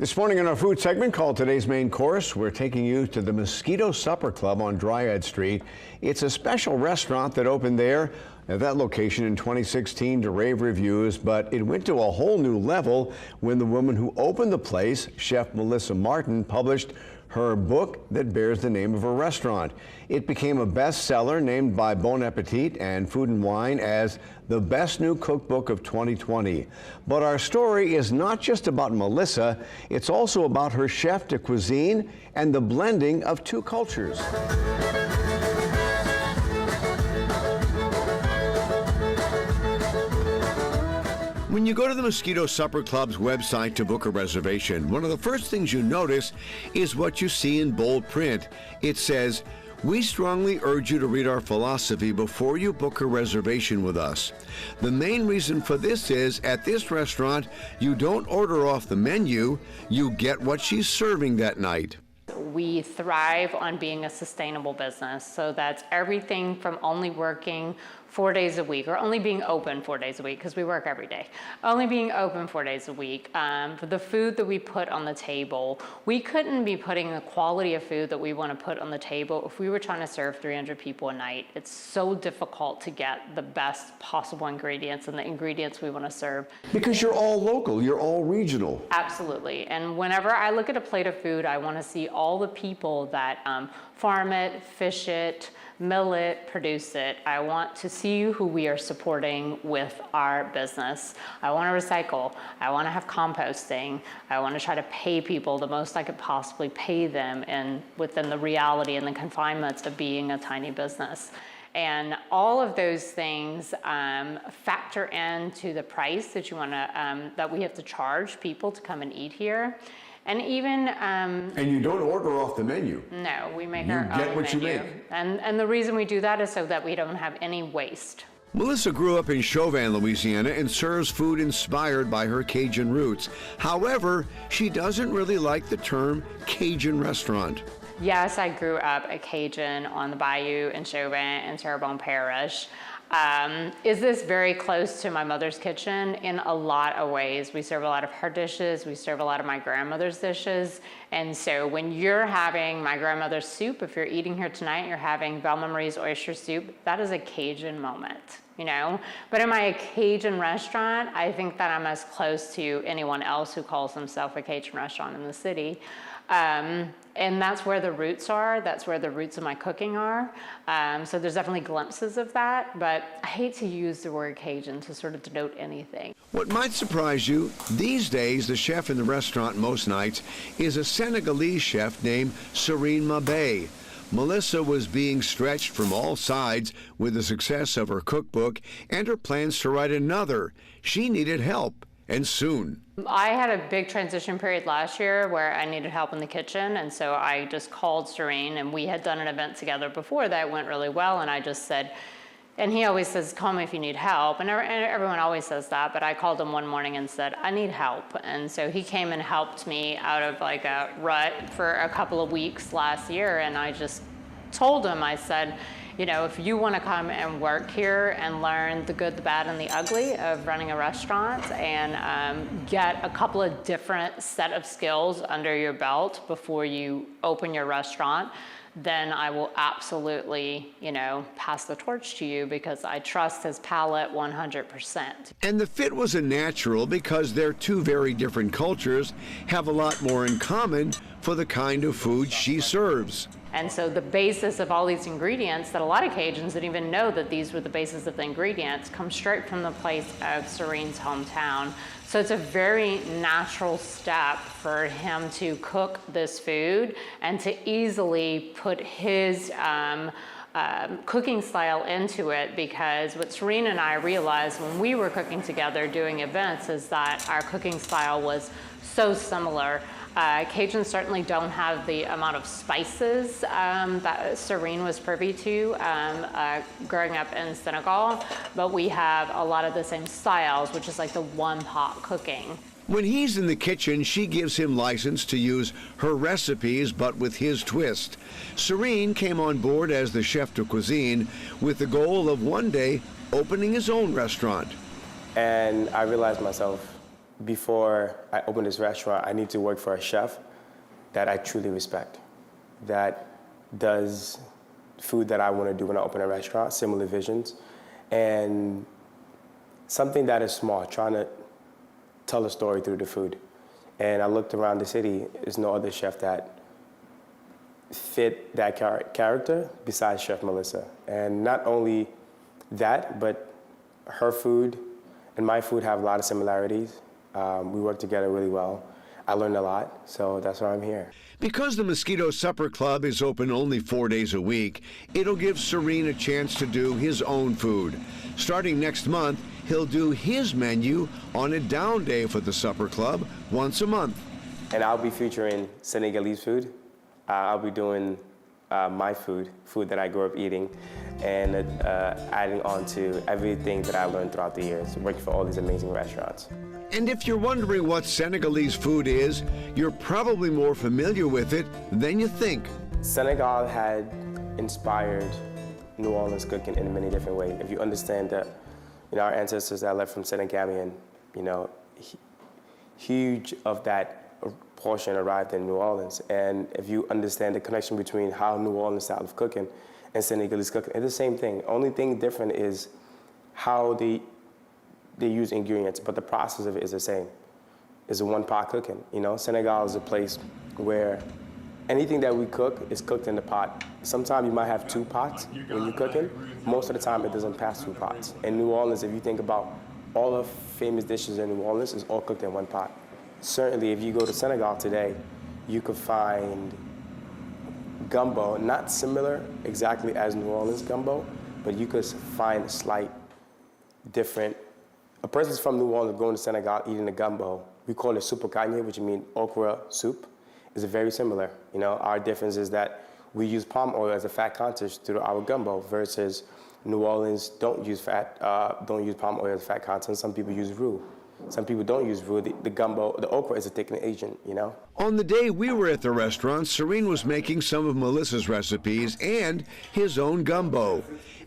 This morning in our food segment called Today's Main Course, we're taking you to the Mosquito Supper Club on Dryad Street. It's a special restaurant that opened there at that location in 2016 to rave reviews, but it went to a whole new level when the woman who opened the place, Chef Melissa Martin, published her book that bears the name of her restaurant. It became a bestseller, named by Bon Appetit and Food and Wine as the best new cookbook of 2020. But our story is not just about Melissa, it's also about her chef de cuisine and the blending of two cultures. When you go to the Mosquito Supper Club's website to book a reservation, one of the first things you notice is what you see in bold print. It says, "We strongly urge you to read our philosophy before you book a reservation with us. The main reason for this is, at this restaurant, you don't order off the menu, you get what she's serving that night." We thrive on being a sustainable business, so that's everything from only working 4 days a week, or only being open 4 days a week, because we work every day. Only being open 4 days a week. For the food that we put on the table, we couldn't be putting the quality of food that we want to put on the table if we were trying to serve 300 people a night. It's so difficult to get the best possible ingredients and the ingredients we want to serve. Because you're all local, you're all regional. Absolutely. And whenever I look at a plate of food, I want to see all the people that farm it, fish it, mill it, produce it. I want to see who we are supporting with our business. I want to recycle. I want to have composting. I want to try to pay people the most I could possibly pay them, and within the reality and the confinements of being a tiny business. And all of those things factor into the price that you want to that we have to charge people to come and eat here. And even and you don't order off the menu. No, we make our own menu. You get what you make. And the reason we do that is so that we don't have any waste. Melissa grew up in Chauvin, Louisiana, and serves food inspired by her Cajun roots. However, she doesn't really like the term Cajun restaurant. Yes, I grew up a Cajun on the bayou in Chauvin in Terrebonne Parish. Is this very close to my mother's kitchen? In a lot of ways. We serve a lot of her dishes. We serve a lot of my grandmother's dishes. And so when you're having my grandmother's soup, if you're eating here tonight, you're having Belma Marie's oyster soup, that is a Cajun moment, you know? But am I a Cajun restaurant? I think that I'm as close to anyone else who calls themselves a Cajun restaurant in the city. And that's where the roots are. That's where the roots of my cooking are. So there's definitely glimpses of that, but I hate to use the word Cajun to sort of denote anything. What might surprise you, these days the chef in the restaurant most nights is a Senegalese chef named Serene Mabe. Melissa was being stretched from all sides with the success of her cookbook and her plans to write another. She needed help, and soon. I had a big transition period last year where I needed help in the kitchen, and so I just called Serene, and we had done an event together before that went really well, and I just said, and he always says, call me if you need help, and everyone always says that, but I called him one morning and said, I need help, and so he came and helped me out of like a rut for a couple of weeks last year, and I just told him, I said, you know, if you want to come and work here and learn the good, the bad, and the ugly of running a restaurant and get a couple of different set of skills under your belt before you open your restaurant, then I will absolutely, you know, pass the torch to you because I trust his palate 100%. And the fit was a natural because their two very different cultures have a lot more in common for the kind of food she serves. And so the basis of all these ingredients that a lot of Cajuns didn't even know that these were the basis of the ingredients come straight from the place of Serene's hometown. So it's a very natural step for him to cook this food and to easily put his cooking style into it, because what Serene and I realized when we were cooking together doing events is that our cooking style was so similar. Cajuns certainly don't have the amount of spices that Serene was privy to growing up in Senegal, but we have a lot of the same styles, which is like the one-pot cooking. When he's in the kitchen, she gives him license to use her recipes, but with his twist. Serene came on board as the chef de cuisine with the goal of one day opening his own restaurant. And I realized myself before I open this restaurant, I need to work for a chef that I truly respect, that does food that I want to do when I open a restaurant, similar visions, and something that is small, trying to tell a story through the food. And I looked around the city, there's no other chef that fit that character besides Chef Melissa. And not only that, but her food and my food have a lot of similarities. We work together really well. I learned a lot, so that's why I'm here. Because the Mosquito Supper Club is open only 4 days a week, it'll give Serene a chance to do his own food. Starting next month, he'll do his menu on a down day for the Supper Club once a month. And I'll be featuring Senegalese food. I'll be doing my food that I grew up eating, and adding on to everything that I learned throughout the years, working for all these amazing restaurants. And if you're wondering what Senegalese food is, you're probably more familiar with it than you think. Senegal had inspired New Orleans cooking in many different ways. If you understand that, our ancestors that left from Senegambia, huge of that portion arrived in New Orleans. And if you understand the connection between how New Orleans style of cooking and Senegalese cooking, it's the same thing. Only thing different is how they use ingredients, but the process of it is the same. It's a one-pot cooking. Senegal is a place where anything that we cook is cooked in the pot. Sometimes you might have 2 pots when you're cooking. Most of the time, it doesn't pass 2 pots. In New Orleans, if you think about all the famous dishes in New Orleans, it's all cooked in 1 pot. Certainly, if you go to Senegal today, you could find gumbo, not similar exactly as New Orleans gumbo, but you could find slight different. A person's from New Orleans going to Senegal eating the gumbo, we call it soupe kanye, which means okra soup, is very similar. Our difference is that we use palm oil as a fat content through our gumbo versus New Orleans don't use palm oil as fat content. Some people use roux. Some people don't use roux. The gumbo, the okra is a thickening agent, On the day we were at the restaurant, Serene was making some of Melissa's recipes and his own gumbo.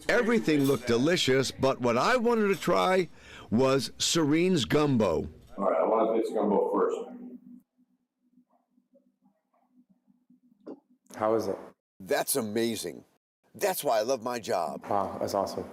Everything looked delicious, but what I wanted to try was Serene's gumbo. All right, I want to taste the gumbo first. How is it? That's amazing. That's why I love my job. Wow, that's awesome.